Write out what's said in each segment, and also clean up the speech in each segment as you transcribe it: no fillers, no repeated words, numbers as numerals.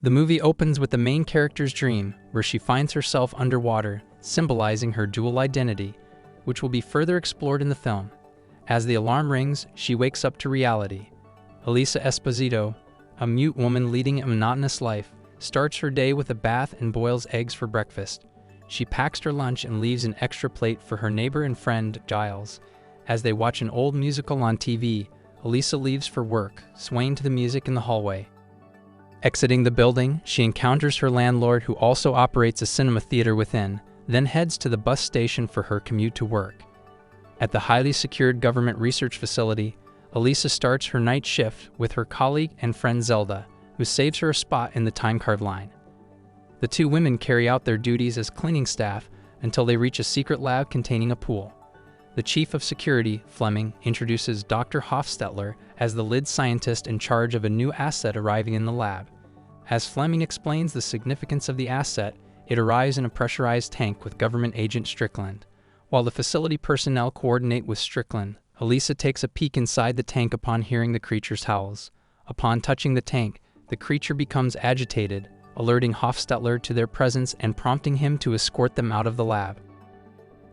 The movie opens with the main character's dream, where she finds herself underwater, symbolizing her dual identity, which will be further explored in the film. As the alarm rings, she wakes up to reality. Elisa Esposito, a mute woman leading a monotonous life, starts her day with a bath and boils eggs for breakfast. She packs her lunch and leaves an extra plate for her neighbor and friend, Giles. As they watch an old musical on TV, Elisa leaves for work, swaying to the music in the hallway. Exiting the building, she encounters her landlord, who also operates a cinema theater within, then heads to the bus station for her commute to work. At the highly secured government research facility, Elisa starts her night shift with her colleague and friend Zelda, who saves her a spot in the timecard line. The two women carry out their duties as cleaning staff until they reach a secret lab containing a pool. The chief of security, Fleming, introduces Dr. Hofstetler as the lead scientist in charge of a new asset arriving in the lab. As Fleming explains the significance of the asset, it arrives in a pressurized tank with government agent Strickland. While the facility personnel coordinate with Strickland, Elisa takes a peek inside the tank upon hearing the creature's howls. Upon touching the tank, the creature becomes agitated, alerting Hofstetler to their presence and prompting him to escort them out of the lab.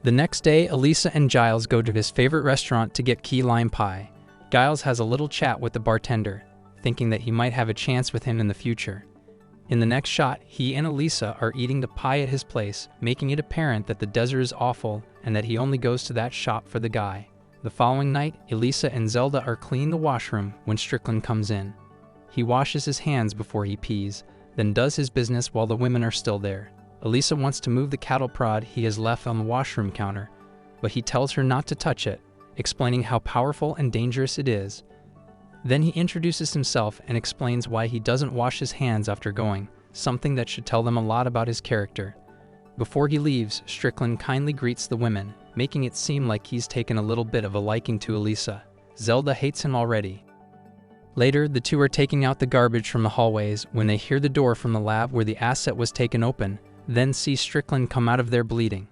The next day, Elisa and Giles go to his favorite restaurant to get key lime pie. Giles has a little chat with the bartender, thinking that he might have a chance with him in the future. In the next shot, he and Elisa are eating the pie at his place, making it apparent that the desert is awful and that he only goes to that shop for the guy. The following night, Elisa and Zelda are cleaning the washroom when Strickland comes in. He washes his hands before he pees, then does his business while the women are still there. Elisa wants to move the cattle prod he has left on the washroom counter, but he tells her not to touch it, explaining how powerful and dangerous it is. Then he introduces himself and explains why he doesn't wash his hands after going, something that should tell them a lot about his character. Before he leaves, Strickland kindly greets the women, making it seem like he's taken a little bit of a liking to Elisa. Zelda hates him already. Later, the two are taking out the garbage from the hallways when they hear the door from the lab where the asset was taken open, then see Strickland come out of there bleeding.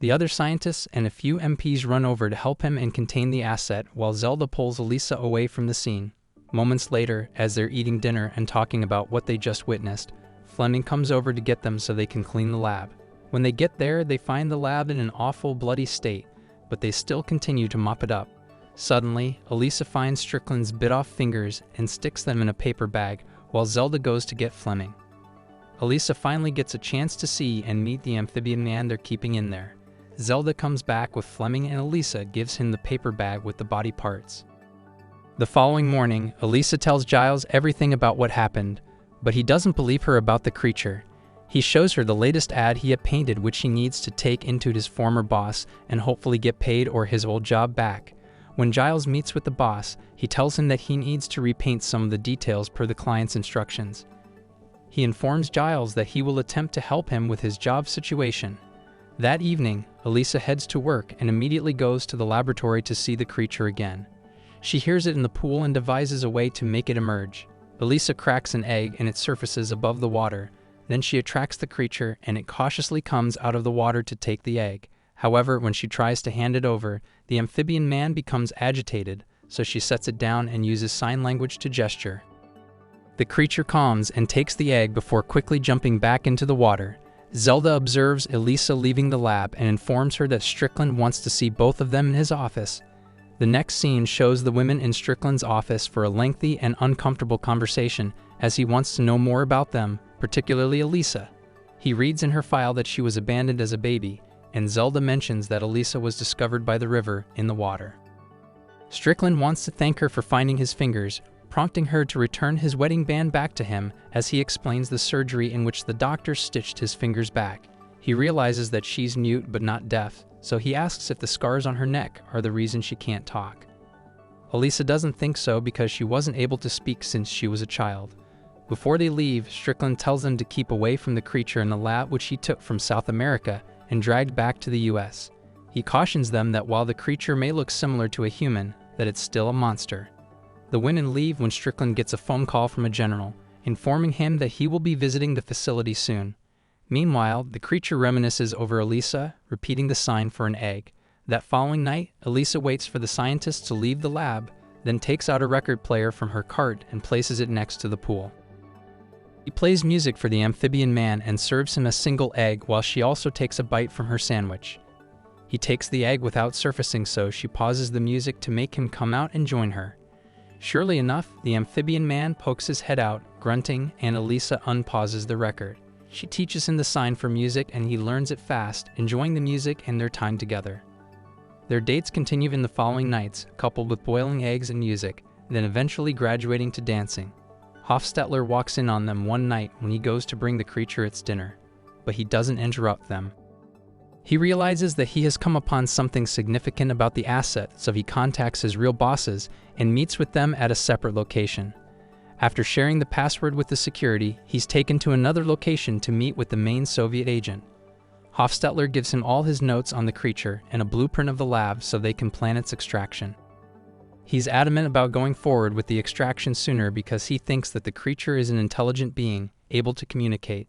The other scientists and a few MPs run over to help him and contain the asset, while Zelda pulls Elisa away from the scene. Moments later, as they're eating dinner and talking about what they just witnessed, Fleming comes over to get them so they can clean the lab. When they get there, they find the lab in an awful, bloody state, but they still continue to mop it up. Suddenly, Elisa finds Strickland's bit-off fingers and sticks them in a paper bag, while Zelda goes to get Fleming. Elisa finally gets a chance to see and meet the amphibian man they're keeping in there. Zelda comes back with Fleming and Elisa gives him the paper bag with the body parts. The following morning, Elisa tells Giles everything about what happened, but he doesn't believe her about the creature. He shows her the latest ad he had painted, which he needs to take into his former boss and hopefully get paid or his old job back. When Giles meets with the boss, he tells him that he needs to repaint some of the details per the client's instructions. He informs Giles that he will attempt to help him with his job situation. That evening, Elisa heads to work and immediately goes to the laboratory to see the creature again. She hears it in the pool and devises a way to make it emerge. Elisa cracks an egg and it surfaces above the water. Then she attracts the creature and it cautiously comes out of the water to take the egg. However, when she tries to hand it over, the amphibian man becomes agitated, so she sets it down and uses sign language to gesture. The creature calms and takes the egg before quickly jumping back into the water. Zelda observes Elisa leaving the lab and informs her that Strickland wants to see both of them in his office. The next scene shows the women in Strickland's office for a lengthy and uncomfortable conversation as he wants to know more about them, particularly Elisa. He reads in her file that she was abandoned as a baby, and Zelda mentions that Elisa was discovered by the river in the water. Strickland wants to thank her for finding his fingers, prompting her to return his wedding band back to him as he explains the surgery in which the doctor stitched his fingers back. He realizes that she's mute but not deaf, so he asks if the scars on her neck are the reason she can't talk. Elisa doesn't think so because she wasn't able to speak since she was a child. Before they leave, Strickland tells them to keep away from the creature in the lab which he took from South America and dragged back to the US. He cautions them that while the creature may look similar to a human, that it's still a monster. The women leave when Strickland gets a phone call from a general, informing him that he will be visiting the facility soon. Meanwhile, the creature reminisces over Elisa, repeating the sign for an egg. That following night, Elisa waits for the scientists to leave the lab, then takes out a record player from her cart and places it next to the pool. He plays music for the amphibian man and serves him a single egg while she also takes a bite from her sandwich. He takes the egg without surfacing, so she pauses the music to make him come out and join her. Surely enough, the amphibian man pokes his head out, grunting, and Elisa unpauses the record. She teaches him the sign for music and he learns it fast, enjoying the music and their time together. Their dates continue in the following nights, coupled with boiling eggs and music, then eventually graduating to dancing. Hofstetler walks in on them one night when he goes to bring the creature its dinner, but he doesn't interrupt them. He realizes that he has come upon something significant about the asset, so he contacts his real bosses and meets with them at a separate location. After sharing the password with the security, he's taken to another location to meet with the main Soviet agent. Hofstetler gives him all his notes on the creature and a blueprint of the lab so they can plan its extraction. He's adamant about going forward with the extraction sooner because he thinks that the creature is an intelligent being, able to communicate.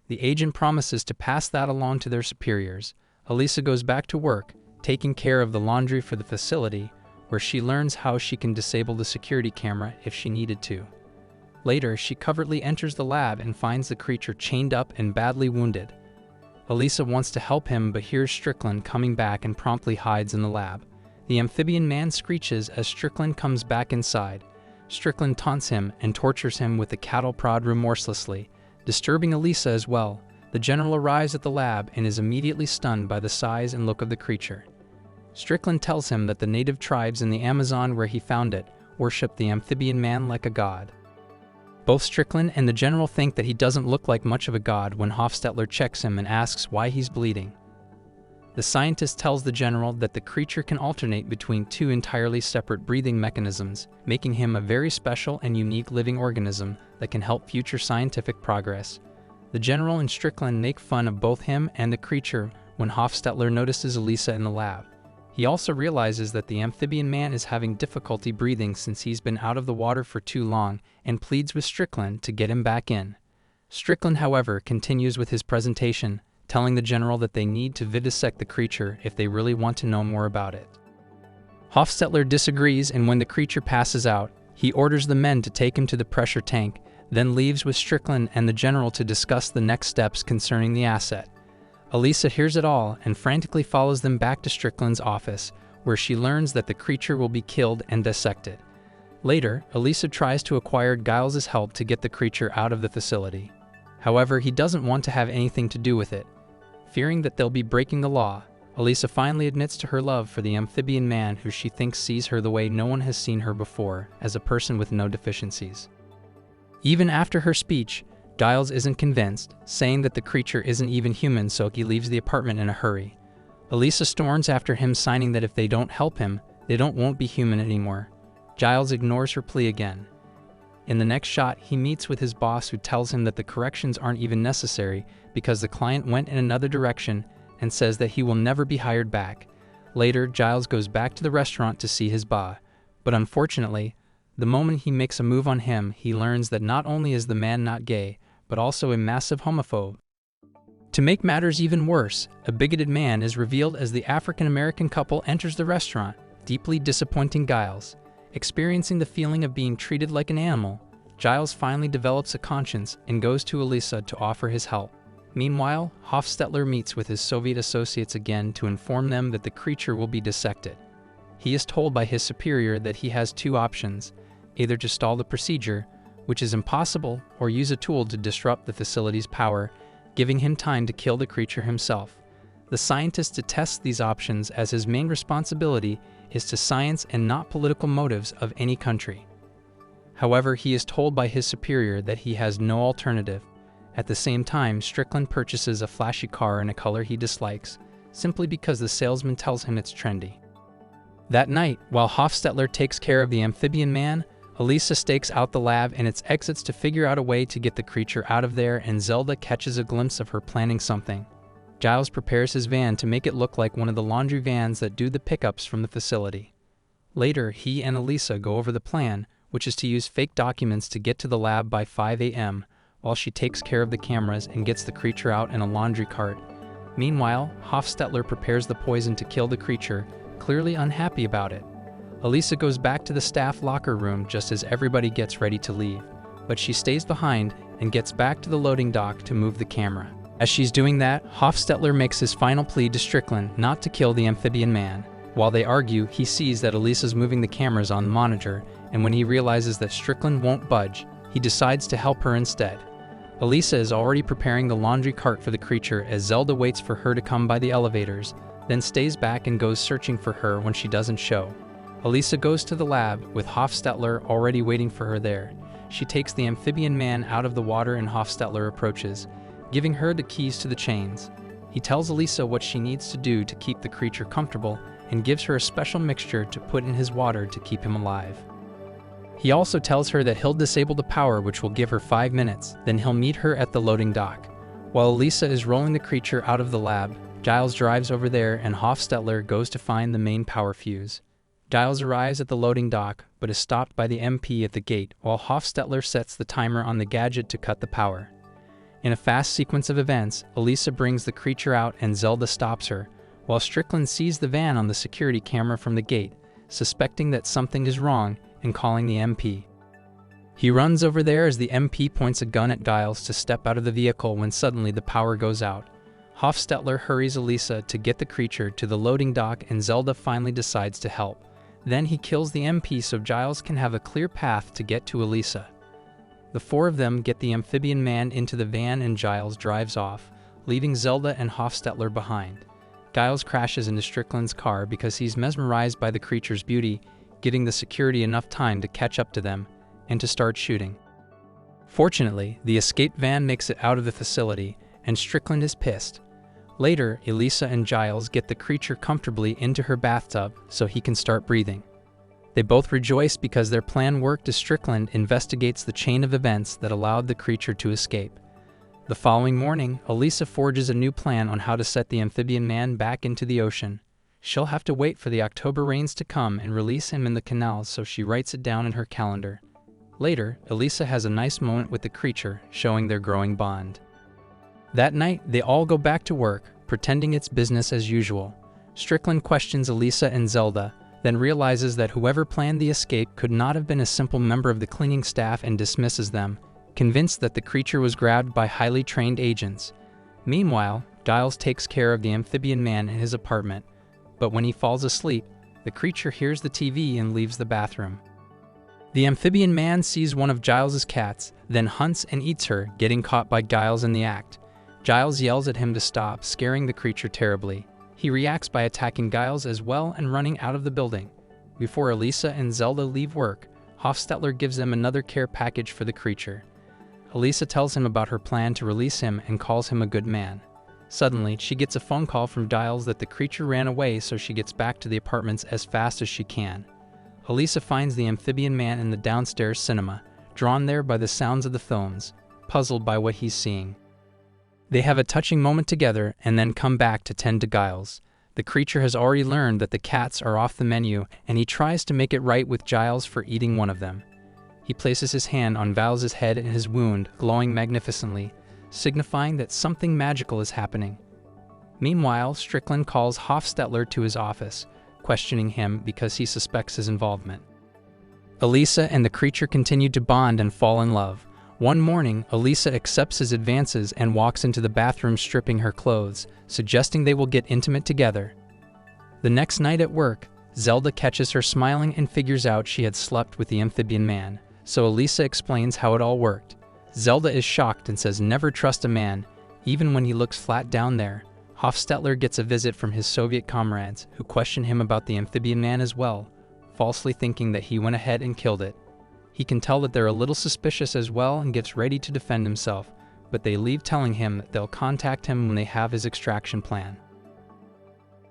The agent promises to pass that along to their superiors. Elisa goes back to work, taking care of the laundry for the facility, where she learns how she can disable the security camera if she needed to. Later, she covertly enters the lab and finds the creature chained up and badly wounded. Elisa wants to help him but hears Strickland coming back and promptly hides in the lab. The amphibian man screeches as Strickland comes back inside. Strickland taunts him and tortures him with a cattle prod remorselessly, disturbing Elisa as well. The general arrives at the lab and is immediately stunned by the size and look of the creature. Strickland tells him that the native tribes in the Amazon where he found it worship the amphibian man like a god. Both Strickland and the general think that he doesn't look like much of a god when Hofstetler checks him and asks why he's bleeding. The scientist tells the general that the creature can alternate between two entirely separate breathing mechanisms, making him a very special and unique living organism that can help future scientific progress. The general and Strickland make fun of both him and the creature when Hofstetler notices Elisa in the lab. He also realizes that the amphibian man is having difficulty breathing since he's been out of the water for too long and pleads with Strickland to get him back in. Strickland, however, continues with his presentation, telling the general that they need to vivisect the creature if they really want to know more about it. Hofstetler disagrees, and when the creature passes out, he orders the men to take him to the pressure tank, then leaves with Strickland and the general to discuss the next steps concerning the asset. Elisa hears it all and frantically follows them back to Strickland's office, where she learns that the creature will be killed and dissected. Later, Elisa tries to acquire Giles' help to get the creature out of the facility. However, he doesn't want to have anything to do with it. Fearing that they'll be breaking the law, Elisa finally admits to her love for the amphibian man who she thinks sees her the way no one has seen her before, as a person with no deficiencies. Even after her speech, Giles isn't convinced, saying that the creature isn't even human, so he leaves the apartment in a hurry. Elisa storms after him, signing that if they don't help him, they won't be human anymore. Giles ignores her plea again. In the next shot, he meets with his boss, who tells him that the corrections aren't even necessary because the client went in another direction, and says that he will never be hired back. Later, Giles goes back to the restaurant to see his ba, but unfortunately, the moment he makes a move on him, he learns that not only is the man not gay, but also a massive homophobe. To make matters even worse, a bigoted man is revealed as the African-American couple enters the restaurant, deeply disappointing Giles. Experiencing the feeling of being treated like an animal, Giles finally develops a conscience and goes to Elisa to offer his help. Meanwhile, Hofstetler meets with his Soviet associates again to inform them that the creature will be dissected. He is told by his superior that he has two options, either to stall the procedure, which is impossible, or use a tool to disrupt the facility's power, giving him time to kill the creature himself. The scientist detests these options as his main responsibility is to science and not political motives of any country. However, he is told by his superior that he has no alternative. At the same time, Strickland purchases a flashy car in a color he dislikes, simply because the salesman tells him it's trendy. That night, while Hofstetler takes care of the amphibian man, Elisa stakes out the lab and its exits to figure out a way to get the creature out of there, and Zelda catches a glimpse of her planning something. Giles prepares his van to make it look like one of the laundry vans that do the pickups from the facility. Later, he and Elisa go over the plan, which is to use fake documents to get to the lab by 5 a.m., while she takes care of the cameras and gets the creature out in a laundry cart. Meanwhile, Hofstetler prepares the poison to kill the creature, clearly unhappy about it. Elisa goes back to the staff locker room just as everybody gets ready to leave, but she stays behind and gets back to the loading dock to move the camera. As she's doing that, Hofstetler makes his final plea to Strickland not to kill the amphibian man. While they argue, he sees that Elisa's moving the cameras on the monitor, and when he realizes that Strickland won't budge, he decides to help her instead. Elisa is already preparing the laundry cart for the creature as Zelda waits for her to come by the elevators, then stays back and goes searching for her when she doesn't show. Elisa goes to the lab, with Hofstetler already waiting for her there. She takes the amphibian man out of the water and Hofstetler approaches, giving her the keys to the chains. He tells Elisa what she needs to do to keep the creature comfortable and gives her a special mixture to put in his water to keep him alive. He also tells her that he'll disable the power, which will give her 5 minutes, then he'll meet her at the loading dock. While Elisa is rolling the creature out of the lab, Giles drives over there and Hofstetler goes to find the main power fuse. Giles arrives at the loading dock, but is stopped by the MP at the gate while Hofstetler sets the timer on the gadget to cut the power. In a fast sequence of events, Elisa brings the creature out and Zelda stops her, while Strickland sees the van on the security camera from the gate, suspecting that something is wrong and calling the MP. He runs over there as the MP points a gun at Giles to step out of the vehicle when suddenly the power goes out. Hofstetler hurries Elisa to get the creature to the loading dock and Zelda finally decides to help. Then he kills the MP so Giles can have a clear path to get to Elisa. The four of them get the amphibian man into the van and Giles drives off, leaving Zelda and Hofstetler behind. Giles crashes into Strickland's car because he's mesmerized by the creature's beauty, giving the security enough time to catch up to them and to start shooting. Fortunately, the escaped van makes it out of the facility, and Strickland is pissed. Later, Elisa and Giles get the creature comfortably into her bathtub so he can start breathing. They both rejoice because their plan worked as Strickland investigates the chain of events that allowed the creature to escape. The following morning, Elisa forges a new plan on how to set the amphibian man back into the ocean. She'll have to wait for the October rains to come and release him in the canal, so she writes it down in her calendar. Later, Elisa has a nice moment with the creature, showing their growing bond. That night, they all go back to work, pretending it's business as usual. Strickland questions Elisa and Zelda, then realizes that whoever planned the escape could not have been a simple member of the cleaning staff and dismisses them, convinced that the creature was grabbed by highly trained agents. Meanwhile, Giles takes care of the amphibian man in his apartment, but when he falls asleep, the creature hears the TV and leaves the bathroom. The amphibian man sees one of Giles's cats, then hunts and eats her, getting caught by Giles in the act. Giles yells at him to stop, scaring the creature terribly. He reacts by attacking Giles as well and running out of the building. Before Elisa and Zelda leave work, Hofstetler gives them another care package for the creature. Elisa tells him about her plan to release him and calls him a good man. Suddenly, she gets a phone call from Giles that the creature ran away, so she gets back to the apartments as fast as she can. Elisa finds the amphibian man in the downstairs cinema, drawn there by the sounds of the films, puzzled by what he's seeing. They have a touching moment together and then come back to tend to Giles. The creature has already learned that the cats are off the menu, and he tries to make it right with Giles for eating one of them. He places his hand on Giles's head and his wound, glowing magnificently, signifying that something magical is happening. Meanwhile, Strickland calls Hofstetler to his office, questioning him because he suspects his involvement. Elisa and the creature continue to bond and fall in love. One morning, Elisa accepts his advances and walks into the bathroom stripping her clothes, suggesting they will get intimate together. The next night at work, Zelda catches her smiling and figures out she had slept with the amphibian man, so Elisa explains how it all worked. Zelda is shocked and says never trust a man, even when he looks flat down there. Hofstetler gets a visit from his Soviet comrades, who question him about the amphibian man as well, falsely thinking that he went ahead and killed it. He can tell that they're a little suspicious as well and gets ready to defend himself, but they leave telling him that they'll contact him when they have his extraction plan.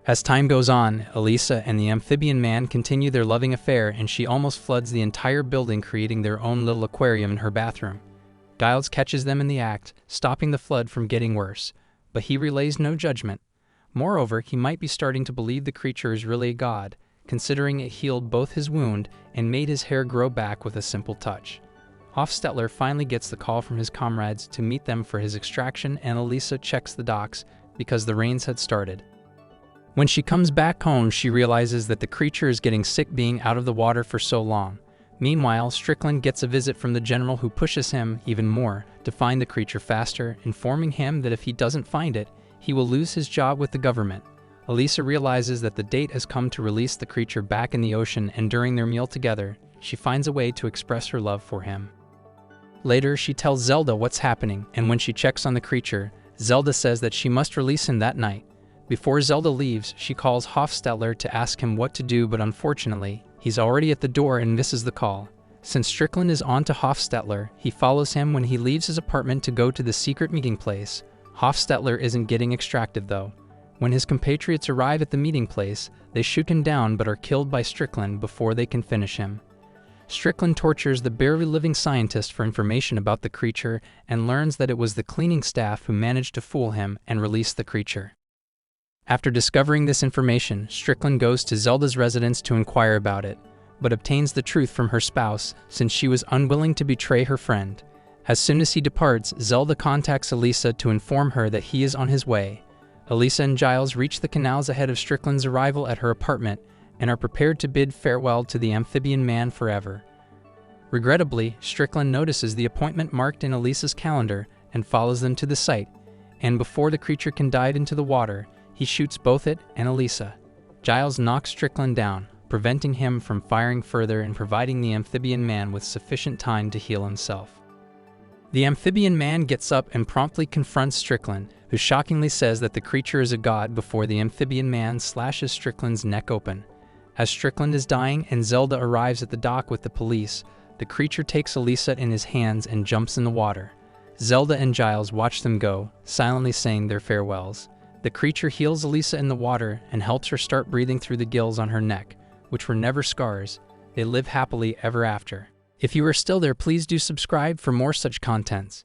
As time goes on, Elisa and the amphibian man continue their loving affair, and she almost floods the entire building, creating their own little aquarium in her bathroom. Giles catches them in the act, stopping the flood from getting worse, but he relays no judgment. Moreover, he might be starting to believe the creature is really a god, considering it healed both his wound and made his hair grow back with a simple touch. Hofstetler finally gets the call from his comrades to meet them for his extraction, and Elisa checks the docks because the rains had started. When she comes back home, she realizes that the creature is getting sick being out of the water for so long. Meanwhile, Strickland gets a visit from the general, who pushes him even more to find the creature faster, informing him that if he doesn't find it, he will lose his job with the government. Elisa realizes that the date has come to release the creature back in the ocean, and during their meal together, she finds a way to express her love for him. Later, she tells Zelda what's happening, and when she checks on the creature, Zelda says that she must release him that night. Before Zelda leaves, she calls Hofstetler to ask him what to do, but unfortunately, he's already at the door and misses the call. Since Strickland is on to Hofstetler, he follows him when he leaves his apartment to go to the secret meeting place. Hofstetler isn't getting extracted though. When his compatriots arrive at the meeting place, they shoot him down but are killed by Strickland before they can finish him. Strickland tortures the barely living scientist for information about the creature and learns that it was the cleaning staff who managed to fool him and release the creature. After discovering this information, Strickland goes to Zelda's residence to inquire about it, but obtains the truth from her spouse since she was unwilling to betray her friend. As soon as he departs, Zelda contacts Elisa to inform her that he is on his way. Elisa and Giles reach the canals ahead of Strickland's arrival at her apartment and are prepared to bid farewell to the amphibian man forever. Regrettably, Strickland notices the appointment marked in Elisa's calendar and follows them to the site, and before the creature can dive into the water, he shoots both it and Elisa. Giles knocks Strickland down, preventing him from firing further and providing the amphibian man with sufficient time to heal himself. The amphibian man gets up and promptly confronts Strickland, who shockingly says that the creature is a god before the amphibian man slashes Strickland's neck open. As Strickland is dying and Zelda arrives at the dock with the police, the creature takes Elisa in his hands and jumps in the water. Zelda and Giles watch them go, silently saying their farewells. The creature heals Elisa in the water and helps her start breathing through the gills on her neck, which were never scars. They live happily ever after. If you are still there, please do subscribe for more such contents.